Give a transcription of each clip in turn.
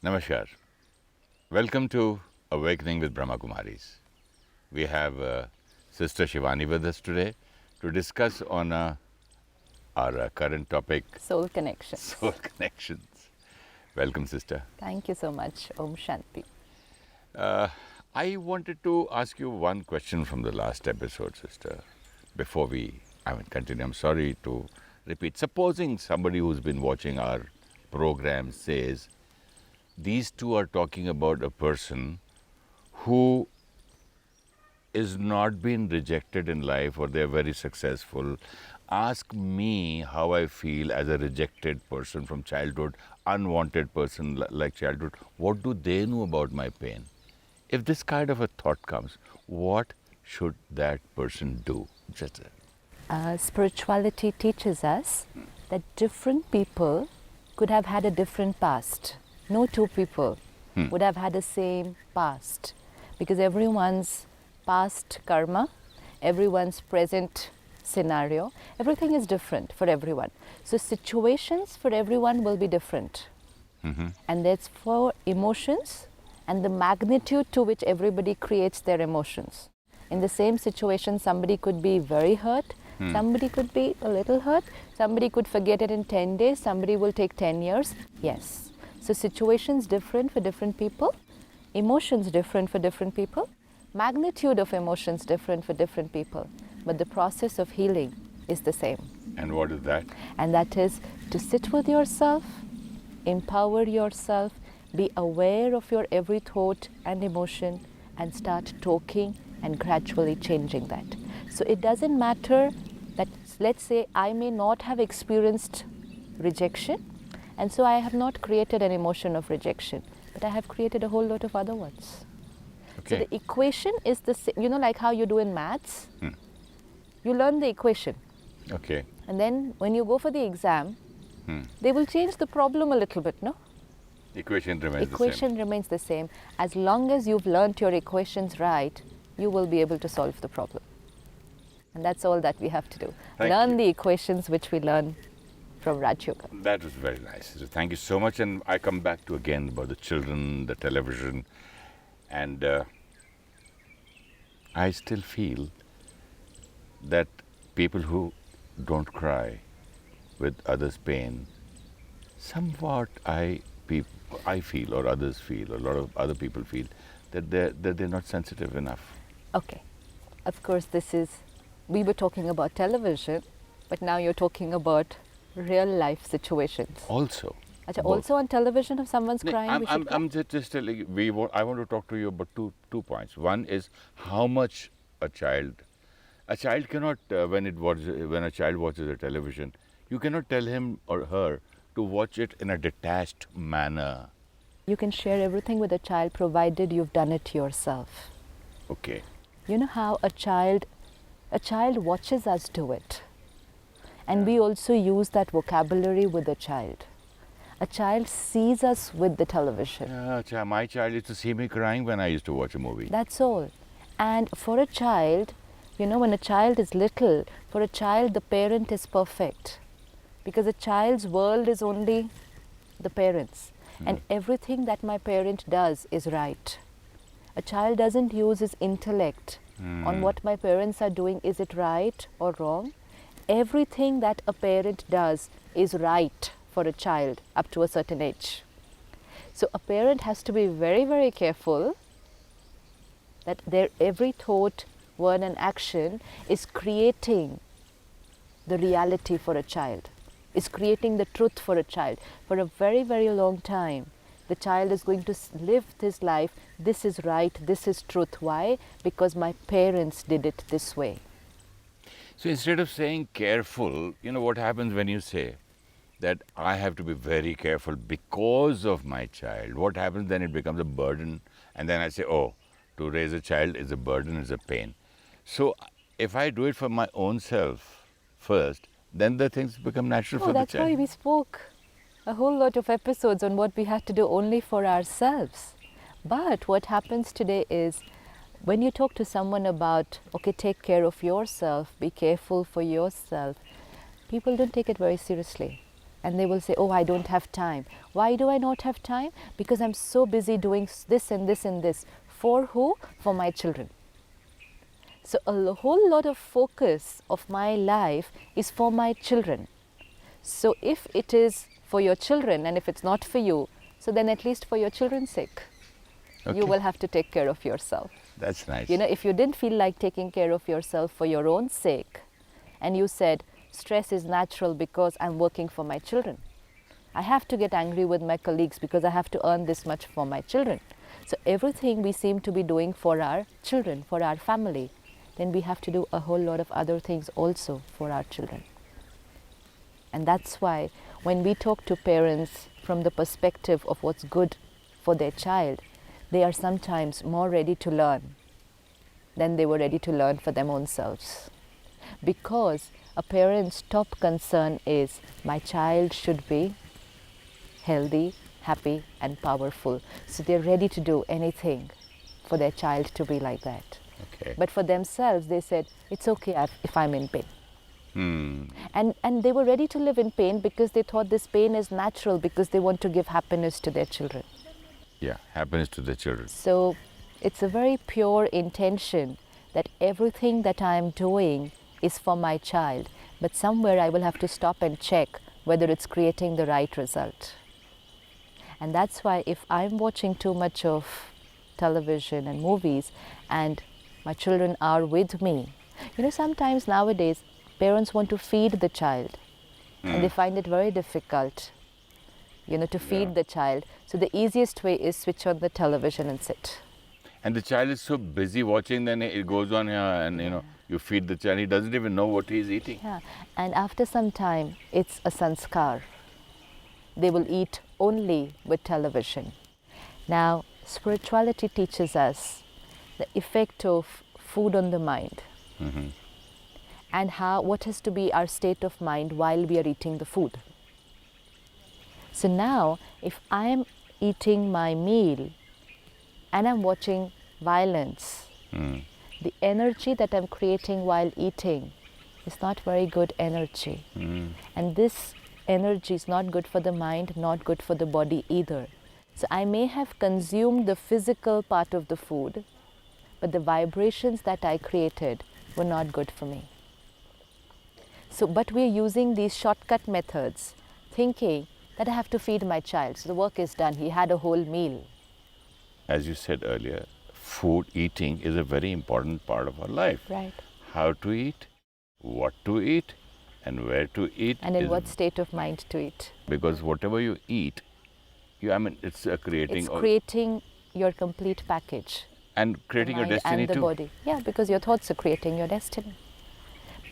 Namaskar. Welcome to Awakening with Brahma Kumaris. We have Sister Shivani with us today to discuss on our current topic, Soul connections. soul connections. Welcome, Sister. Thank you so much. Om Shanti. I wanted to ask you one question from the last episode, Sister, before we continue. I'm sorry to repeat. Supposing somebody who's been watching our program says, these two are talking about a person who is not been rejected in life or they're very successful. Ask me how I feel as a rejected person from childhood, unwanted person like childhood. What do they know about my pain? If this kind of a thought comes, what should that person do? Spirituality teaches us that different people could have had a different past. No two people would have had the same past, because everyone's past karma, everyone's present scenario, everything is different for everyone. So situations for everyone will be different. And that's for emotions and the magnitude to which everybody creates their emotions. In the same situation, somebody could be very hurt, somebody could be a little hurt, somebody could forget it in 10 days, somebody will take 10 years. Yes. So situations different for different people, emotions different for different people, magnitude of emotions different for different people. But the process of healing is the same. And what is that? And that is to sit with yourself, empower yourself, be aware of your every thought and emotion, and start talking and gradually changing that. So it doesn't matter that, let's say, I may not have experienced rejection, and so I have not created an emotion of rejection, but I have created a whole lot of other ones. Okay. So the equation is the same, like how you do in maths. You learn the equation. Okay. And then when you go for the exam, they will change the problem a little bit, no? Equation remains Equation remains the same. As long as you've learnt your equations right, you will be able to solve the problem. And that's all that we have to do. Learn the equations which we learn from Raj Yoga. That was very nice. So thank you so much. And I come back to again about the children, the television, and I still feel that people who don't cry with others' pain, somewhat I feel, or others feel, or a lot of other people feel, that they're not sensitive enough. Okay. Of course, we were talking about television, but now you're talking about real life situations. Also. Also on television, if someone's crying, I'm just telling you, I want to talk to you about two points. One is how much a child cannot, when a child watches a television, you cannot tell him or her to watch it in a detached manner. You can share everything with a child provided you've done it yourself. Okay. You know how a child watches us do it. And we also use that vocabulary with a child. A child sees us with the television. Yeah, my child used to see me crying when I used to watch a movie. That's all. And for a child, when a child is little, for a child the parent is perfect. Because a child's world is only the parents. And everything that my parent does is right. A child doesn't use his intellect on what my parents are doing, is it right or wrong? Everything that a parent does is right for a child up to a certain age. So a parent has to be very, very careful that their every thought, word and action is creating the reality for a child, is creating the truth for a child. For a very, very long time, the child is going to live this life, this is right, this is truth. Why? Because my parents did it this way. So instead of saying careful, what happens when you say that I have to be very careful because of my child? What happens then? It becomes a burden. And then I say, oh, to raise a child is a burden, is a pain. So if I do it for my own self first, then the things become natural for the child. That's why we spoke a whole lot of episodes on what we had to do only for ourselves. But what happens today is, when you talk to someone about, okay, take care of yourself, be careful for yourself, people don't take it very seriously. And they will say, oh, I don't have time. Why do I not have time? Because I'm so busy doing this and this and this. For who? For my children. So a whole lot of focus of my life is for my children. So if it is for your children and if it's not for you, so then at least for your children's sake, you will have to take care of yourself. That's nice. You know, if you didn't feel like taking care of yourself for your own sake, and you said, stress is natural because I'm working for my children. I have to get angry with my colleagues because I have to earn this much for my children. So everything we seem to be doing for our children, for our family, then we have to do a whole lot of other things also for our children. And that's why when we talk to parents from the perspective of what's good for their child, they are sometimes more ready to learn than they were ready to learn for them own selves. Because a parent's top concern is, my child should be healthy, happy and powerful. So they're ready to do anything for their child to be like that. Okay. But for themselves, they said, it's okay if I'm in pain. Hmm. And they were ready to live in pain because they thought this pain is natural because they want to give happiness to their children. Yeah, happiness to the children. So it's a very pure intention that everything that I am doing is for my child, but somewhere I will have to stop and check whether it's creating the right result. And that's why if I'm watching too much of television and movies and my children are with me, you know, sometimes nowadays parents want to feed the child and they find it very difficult, you know, to feed the child. So the easiest way is switch on the television and sit. And the child is so busy watching, then it goes on here and, you know, you feed the child. He doesn't even know what he's eating. Yeah, and after some time, it's a sanskar. They will eat only with television. Now, spirituality teaches us the effect of food on the mind and what has to be our state of mind while we are eating the food. So now, if I am eating my meal and I'm watching violence, the energy that I'm creating while eating is not very good energy. And this energy is not good for the mind, not good for the body either. So I may have consumed the physical part of the food, but the vibrations that I created were not good for me. So, but we're using these shortcut methods, thinking that I have to feed my child. So the work is done. He had a whole meal. As you said earlier, food, eating is a very important part of our life. Right. How to eat, what to eat, and where to eat. And in what state of mind to eat. Because whatever you eat, it's creating... It's creating your complete package. And creating your destiny and the too. Body. Yeah, because your thoughts are creating your destiny.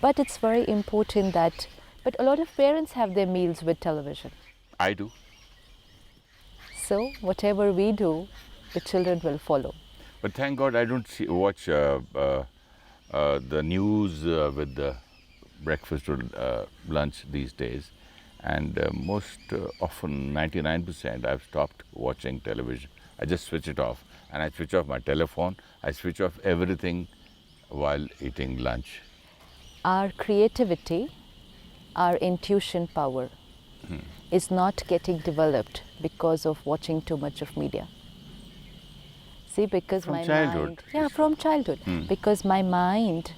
But it's very important that... But a lot of parents have their meals with television. I do. So whatever we do, the children will follow. But thank God I don't watch the news with the breakfast or lunch these days. And most often, 99%, I've stopped watching television. I just switch it off. And I switch off my telephone. I switch off everything while eating lunch. Our creativity, our intuition power is not getting developed because of watching too much of media. See, because From my childhood. mind... Yeah, from childhood. Because my mind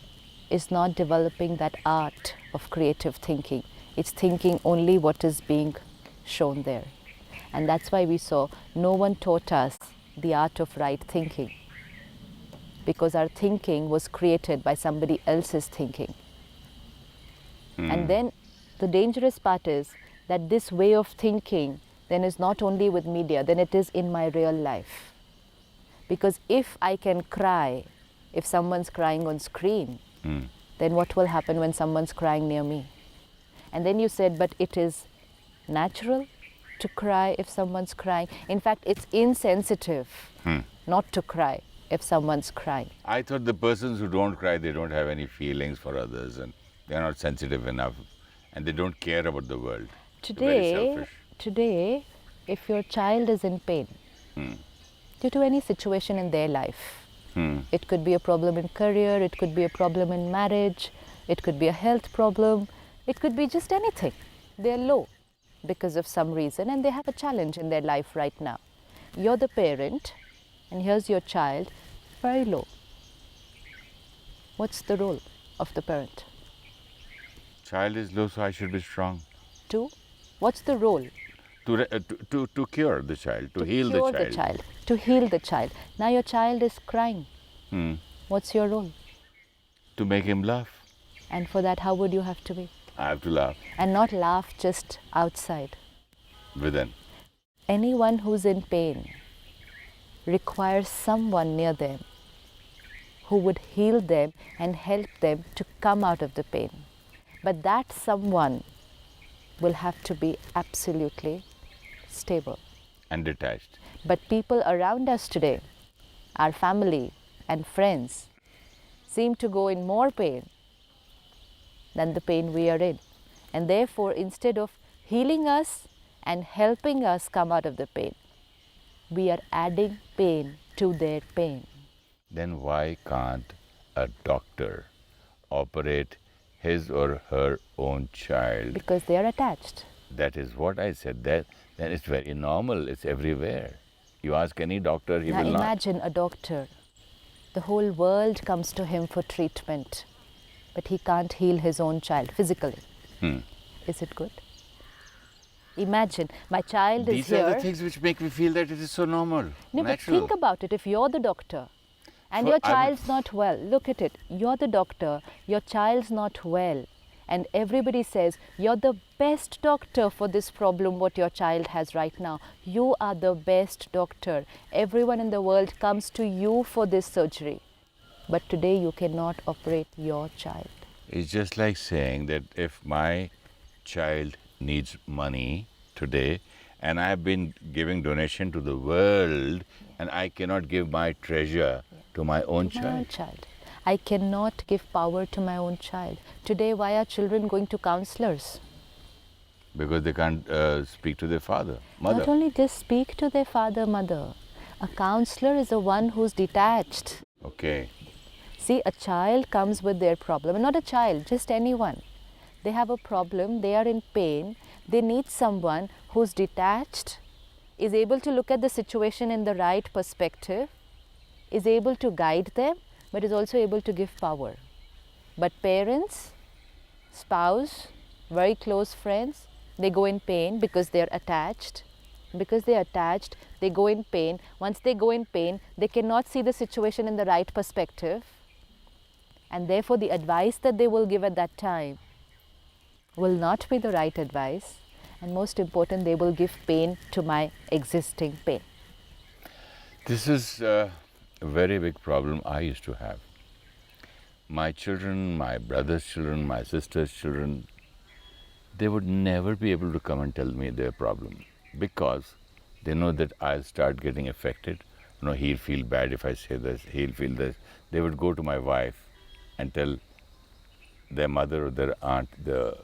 is not developing that art of creative thinking. It's thinking only what is being shown there. And that's why we saw no one taught us the art of right thinking. Because our thinking was created by somebody else's thinking. And then the dangerous part is that this way of thinking then is not only with media, then it is in my real life. Because if I can cry, if someone's crying on screen, then what will happen when someone's crying near me? And then you said, but it is natural to cry if someone's crying. In fact, it's insensitive not to cry if someone's crying. I thought the persons who don't cry, they don't have any feelings for others and they're not sensitive enough and they don't care about the world. Very Today, if your child is in pain due to any situation in their life, it could be a problem in career, it could be a problem in marriage, it could be a health problem, it could be just anything. They're low. because of some reason and they have a challenge in their life right now. You're the parent and here's your child, very low. What's the role of the parent? Child is low, so I should be strong. Two, what's the role? To cure the child, to heal cure the child. To heal the child. Now your child is crying. What's your role? To make him laugh. And for that, how would you have to be? I have to laugh. And not laugh just outside. Within. Anyone who's in pain requires someone near them who would heal them and help them to come out of the pain. But that someone will have to be absolutely stable. And detached. But people around us today, our family and friends, seem to go in more pain than the pain we are in. And therefore, instead of healing us and helping us come out of the pain, we are adding pain to their pain. Then why can't a doctor operate his or her own child? Because they are attached. That is what I said. Then it's very normal. It's everywhere. You ask any doctor, he Now will not. imagine a doctor. The whole world comes to him for treatment, but he can't heal his own child physically. Is it good? Imagine, my child is These here. are the things which make me feel that it is so normal, No, but natural. think about it. If you're the doctor and So your I would- child's not well, look at it. You're the doctor, your child's not well, and everybody says, you're the best doctor for this problem what your child has right now. You are the best doctor. Everyone in the world comes to you for this surgery. But today you cannot operate your child. It's just like saying that if my child needs money today and I've been giving donation to the world and I cannot give my treasure to my own To my own child. child. I cannot give power to my own child. Today, why are children going to counselors? Because they can't speak to their father, mother. Not only just speak to their father, mother. A counselor is the one who's detached. Okay. See, a child comes with their problem, and not a child, just anyone. They have a problem, they are in pain, they need someone who's detached, is able to look at the situation in the right perspective, is able to guide them, but is also able to give power. But parents, spouse, very close friends, they go in pain because they are attached. Because they are attached, they go in pain. Once they go in pain, they cannot see the situation in the right perspective. And therefore, the advice that they will give at that time will not be the right advice. And most important, they will give pain to my existing pain. This is a very big problem I used to have. My children, my brother's children, my sister's children, they would never be able to come and tell me their problem because they know that I'll start getting affected. You know, he'll feel bad if I say this, he'll feel this. They would go to my wife and tell their mother or their aunt, the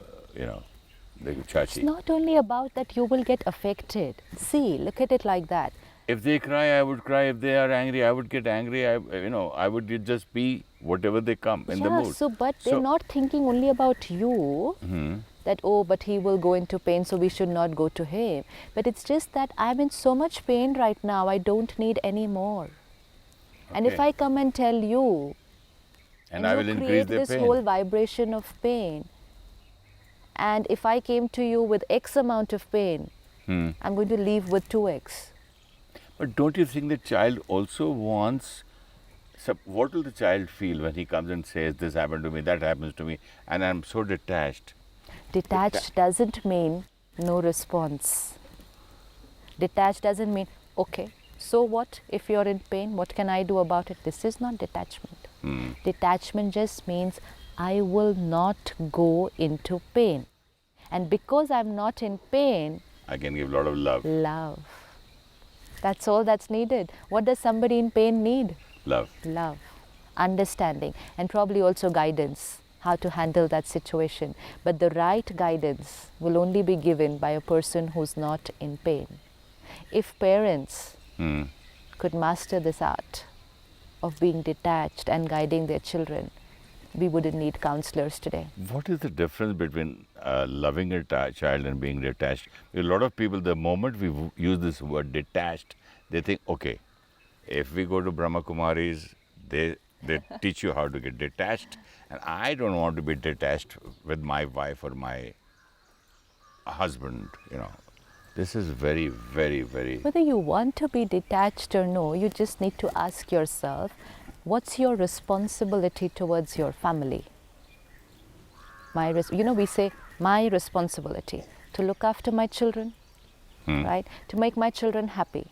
chachi. It's not only about that you will get affected. See, look at it like that. If they cry, I would cry. If they are angry, I would get angry. I would just be whatever they come in the mood. But they're not thinking only about you. That, oh, but he will go into pain, so we should not go to him. But it's just that I'm in so much pain right now, I don't need any more. And if Okay. I come and tell you, and I you will increase create their this pain. whole vibration of pain, and if I came to you with X amount of pain, I'm going to leave with 2X. But don't you think the child also wants, what will the child feel when he comes and says, this happened to me, that happens to me, and I'm so detached? Detached doesn't mean no response. Detached doesn't mean, okay, so what if you're in pain? What can I do about it? This is not detachment. Detachment just means I will not go into pain. And because I'm not in pain, I can give a lot of love. love. That's all that's needed. What does somebody in pain need? Love. Love, understanding, and probably also guidance, how to handle that situation. But the right guidance will only be given by a person who's not in pain. If parents could master this art of being detached and guiding their children, we wouldn't need counselors today. What is the difference between loving a child and being detached? A lot of people, the moment we use this word detached, they think, okay, if we go to Brahma Kumaris, they teach you how to get detached, and I don't want to be detached with my wife or my husband, you know. This is very, very, very... Whether you want to be detached or no, you just need to ask yourself, what's your responsibility towards your family? We say, my responsibility to look after my children, right? To make my children happy.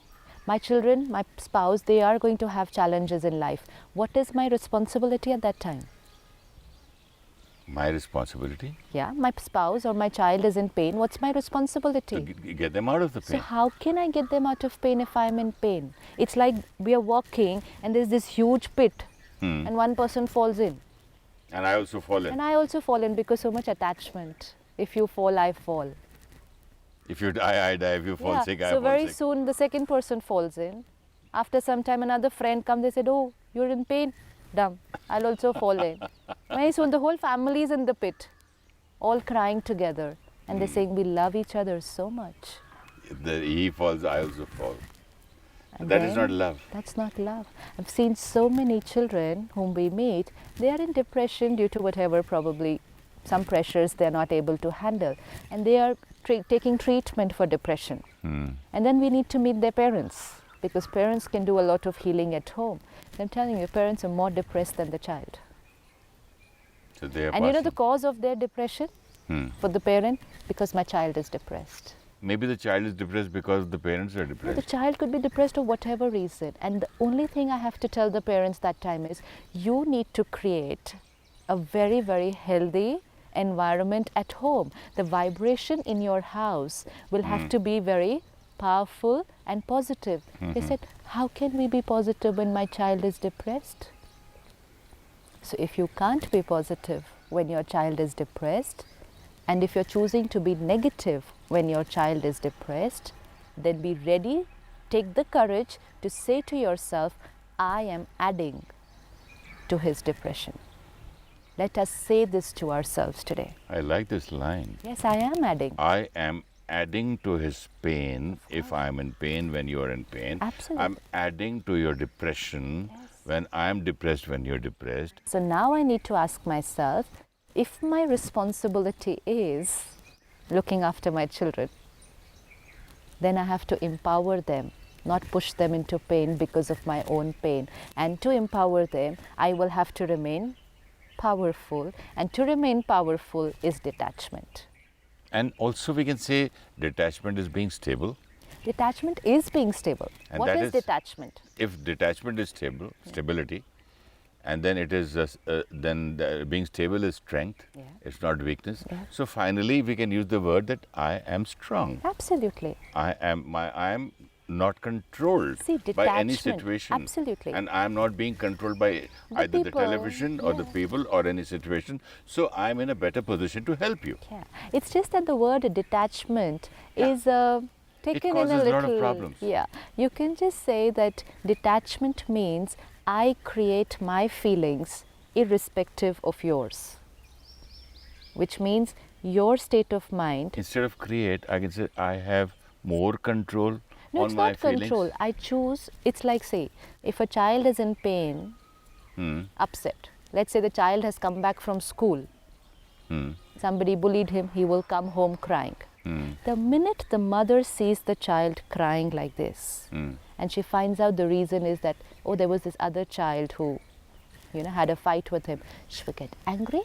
My children, my spouse, they are going to have challenges in life. What is my responsibility at that time? My responsibility? Yeah, my spouse or my child is in pain. What's my responsibility? To get them out of the pain. So how can I get them out of pain if I'm in pain? It's like we are walking and there's this huge pit and one person falls in. And I also fall in. And I also fall in because so much attachment. If you fall, I fall. If you die, I die. If you fall sick, I fall so very sick. soon the second person falls in. After some time another friend comes, they said, oh, you're in pain. Dumb. I'll also fall in. Very soon the whole family is in the pit, all crying together. And they're saying, we love each other so much. He falls, I also fall. And That is then not love. That's not love. I've seen so many children whom we meet, they are in depression due to whatever, probably some pressures they're not able to handle. And they are taking treatment for depression. And then we need to meet their parents, because parents can do a lot of healing at home. I'm telling you, parents are more depressed than the child. So they are And you know the passing. cause of their depression for the parent? Because my child is depressed. Maybe the child is depressed because the parents are No, depressed. the child could be depressed for whatever reason. And the only thing I have to tell the parents that time is, you need to create a very, very healthy environment at home. The vibration in your house will have to be very powerful and positive. They said, how can we be positive when my child is depressed? So if you can't be positive when your child is depressed, and if you're choosing to be negative when your child is depressed, then be ready, take the courage to say to yourself, I am adding to his depression. Let us say this to ourselves today. I like this line. Yes, I am adding. I am adding to his pain if I'm in pain when you are in pain. Absolutely. I'm adding to your depression when I'm depressed when you're depressed. So now I need to ask myself, if my responsibility is looking after my children, then I have to empower them, not push them into pain because of my own pain. And to empower them, I will have to remain powerful. And to remain powerful is detachment. And also we can say detachment is being stable. Detachment is being stable. And What that is is- detachment? If detachment is stability, and then it is being stable is strength. Yeah. It's not weakness. Yeah. So finally we can use the word that I am strong. Absolutely. I am not controlled See, by any detachment, situation. absolutely. And I'm not being controlled by either the people, television or the people or any situation. So I'm in a better position to help you. Yeah. It's just that the word detachment is taken in causes a a little... lot of problems. Yeah. You can just say that detachment means I create my feelings irrespective of yours. Which means your state of mind... Instead of create, I can say I have more control No, on it's my not feelings. control. I choose... It's like, say, if a child is in pain, upset. Let's say the child has come back from school. Somebody bullied him, he will come home crying. The minute the mother sees the child crying like this, and she finds out the reason is that, oh, there was this other child who, had a fight with him, she will get angry,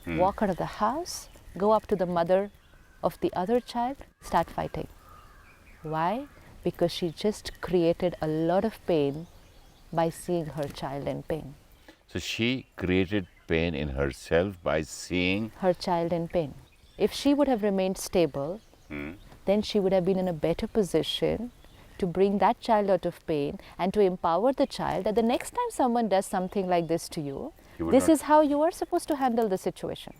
walk out of the house, go up to the mother of the other child, start fighting. Why? Because she just created a lot of pain by seeing her child in pain. So she created pain in herself by seeing. Her child in pain. If she would have remained stable, then she would have been in a better position to bring that child out of pain and to empower the child that the next time someone does something like this to you, You would this not- is how you are supposed to handle the situation.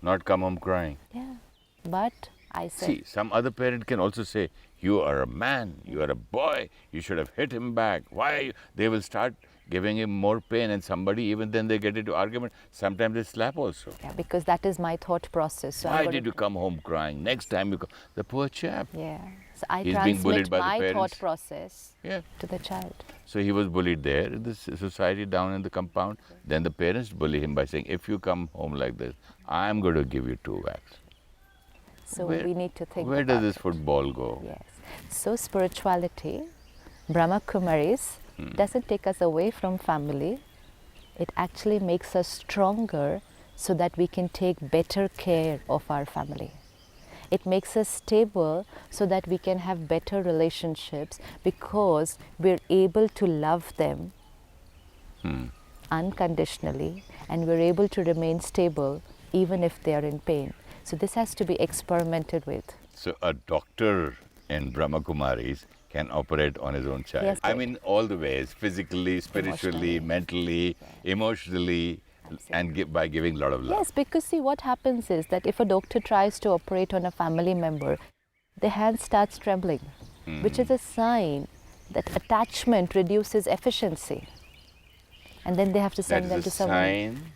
Not come home crying. Yeah. But I said, See, some other parent can also say, you are a man, you are a boy, you should have hit him back. Why? They will start giving him more pain, and somebody, even then they get into argument. Sometimes they slap also. Yeah, because that is my thought process. So Why did you come home crying? Next time you come. The poor chap. Yeah. So I He's being bullied transmit by the my parents. thought process Yeah. to the child. So he was bullied there in the society down in the compound. Then the parents bully him by saying, if you come home like this, I'm going to give you 2 whacks. So we need to think Where about does this it. football go? Yes. So spirituality, Brahma Kumaris, doesn't take us away from family. It actually makes us stronger so that we can take better care of our family. It makes us stable so that we can have better relationships because we're able to love them unconditionally, and we're able to remain stable even if they are in pain. So this has to be experimented with. So a doctor in Brahma Kumaris can operate on his own child. Yes, I right. mean, all the ways, physically, spiritually, Emotionally. mentally, emotionally, and by giving a lot of love. Yes, because see, what happens is that if a doctor tries to operate on a family member, the hand starts trembling, which is a sign that attachment reduces efficiency. And then they have to send That them is to a someone. sign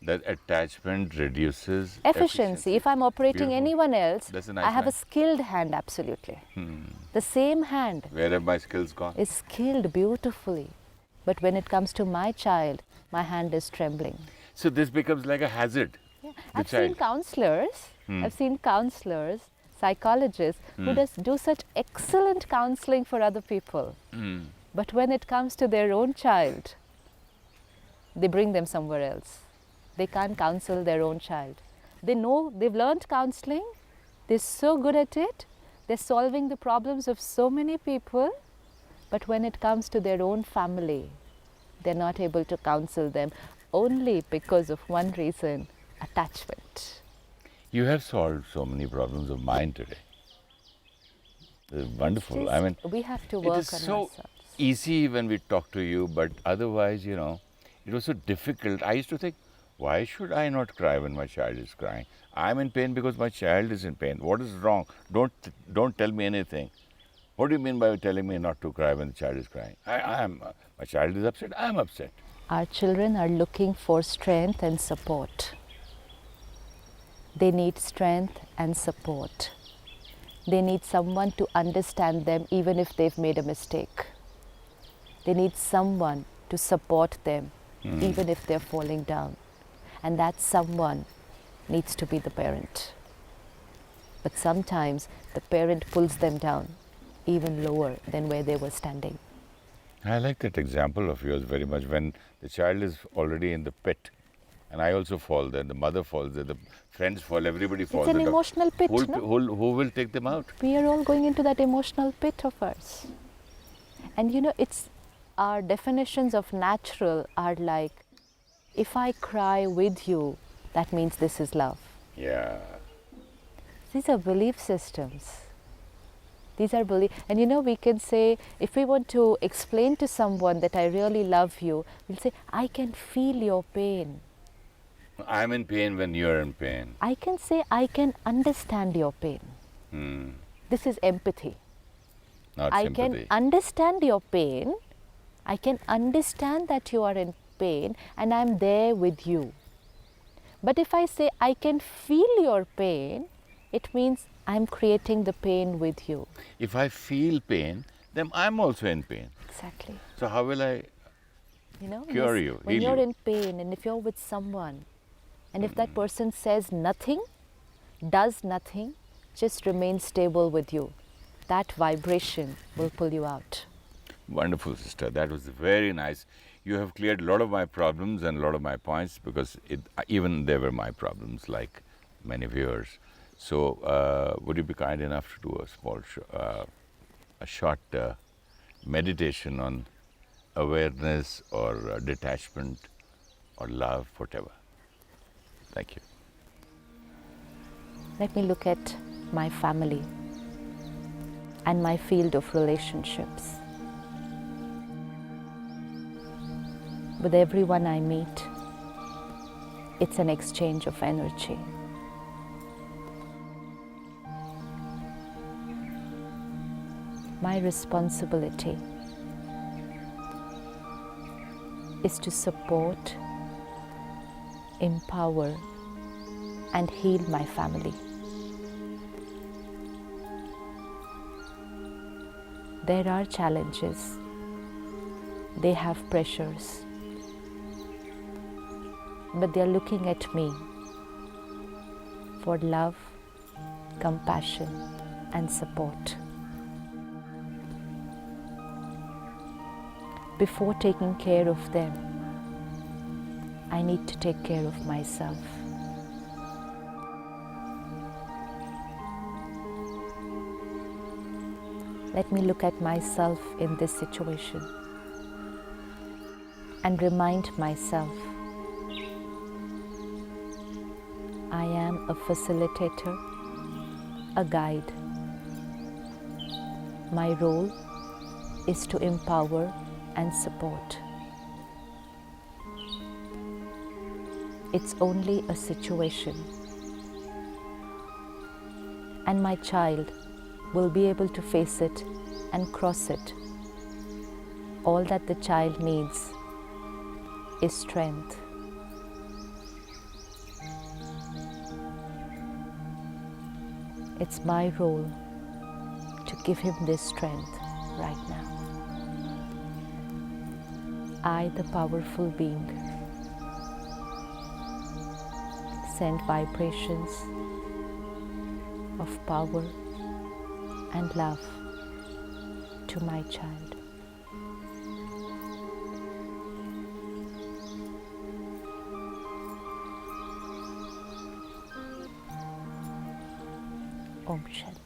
that attachment reduces Efficiency. If I'm operating Beautiful. anyone else, That's a nice I have a line. skilled hand, absolutely. The same hand Where have my skills gone? is skilled beautifully. But when it comes to my child, my hand is trembling. So this becomes like a hazard. Yeah. The I've seen child. counselors, psychologists who do such excellent counseling for other people. But when it comes to their own child, they bring them somewhere else. They can't counsel their own child. They know, they've learned counseling, they're so good at it, they're solving the problems of so many people, but when it comes to their own family, they're not able to counsel them only because of one reason: attachment. You have solved so many problems of mine today. It's wonderful. I mean, We have to it work is on so ourselves. easy when we talk to you, but otherwise, it was so difficult. I used to think, why should I not cry when my child is crying? I'm in pain because my child is in pain. What is wrong? Don't tell me anything. What do you mean by telling me not to cry when the child is crying? My child is upset. I'm upset. Our children are looking for strength and support. They need strength and support. They need someone to understand them even if they've made a mistake. They need someone to support them even if they're falling down. And that someone needs to be the parent. But sometimes the parent pulls them down even lower than where they were standing. I like that example of yours very much. When the child is already in the pit, and I also fall there, the mother falls there, the friends fall, everybody falls. It's an emotional pit, no? Who will take them out? We are all going into that emotional pit of ours. And it's our definitions of natural are like, if I cry with you, that means this is love. Yeah. These are belief systems. These are belief, and we can say, if we want to explain to someone that I really love you, we'll say, I can feel your pain. I'm in pain when you're in pain. I can say, I can understand your pain. This is empathy. Not I sympathy. can understand your pain. I can understand that you are in pain and I'm there with you. But if I say, I can feel your pain, it means I'm creating the pain with you. If I feel pain, then I'm also in pain. Exactly. So how will I cure you, When heal you're you? in pain and if you're with someone, and if that person says nothing, does nothing, just remain stable with you, that vibration will pull you out. Wonderful, sister. That was very nice. You have cleared a lot of my problems and a lot of my points, because even they were my problems, like many viewers. So would you be kind enough to do a short meditation on awareness or detachment or love, whatever? Thank you. Let me look at my family and my field of relationships. With everyone I meet, it's an exchange of energy. My responsibility is to support, empower, and heal my family. There are challenges, they have pressures, but they are looking at me for love, compassion, and support. Before taking care of them, I need to take care of myself. Let me look at myself in this situation and remind myself I am a facilitator, a guide. My role is to empower and support. It's only a situation, and my child will be able to face it and cross it. All that the child needs is strength. It's my role to give him this strength right now. I, the powerful being, send vibrations of power and love to my child. Om Shanti.